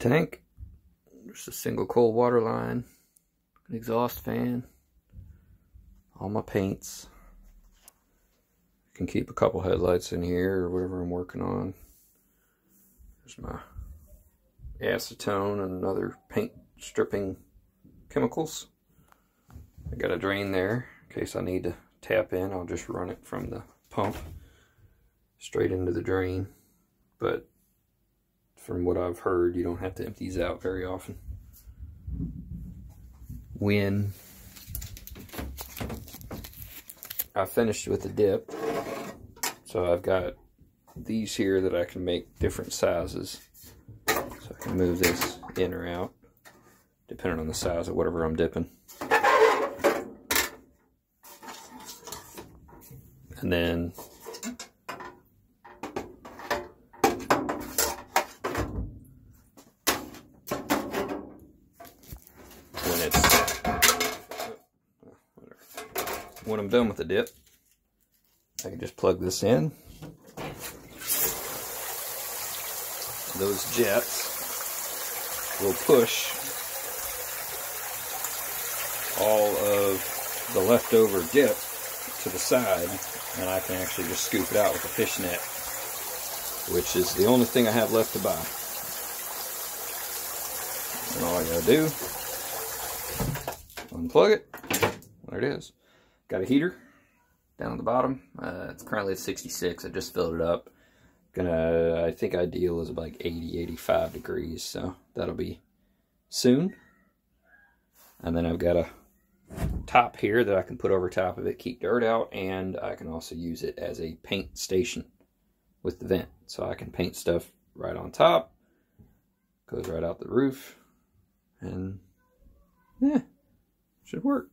tank. Just a single cold water line, an exhaust fan, all my paints. I can keep a couple headlights in here or whatever I'm working on. There's my acetone and other paint stripping chemicals. I got a drain there in case I need to tap in. I'll just run it from the pump straight into the drain. But from what I've heard, you don't have to empty these out very often. When I finished with the dip, so I've got these here that I can make different sizes. So I can move this in or out, depending on the size of whatever I'm dipping. And then when I'm done with the dip, I can just plug this in. Those jets will push all of the leftover dip to the side, and I can actually just scoop it out with a fishnet, which is the only thing I have left to buy. And all I gotta do, unplug it. There it is. Got a heater down at the bottom. It's currently at 66. I just filled it up. I think ideal is like 80, 85 degrees, so that'll be soon. And then I've got a top here that I can put over top of it, keep dirt out, and I can also use it as a paint station with the vent. So I can paint stuff right on top, goes right out the roof, and yeah, should work.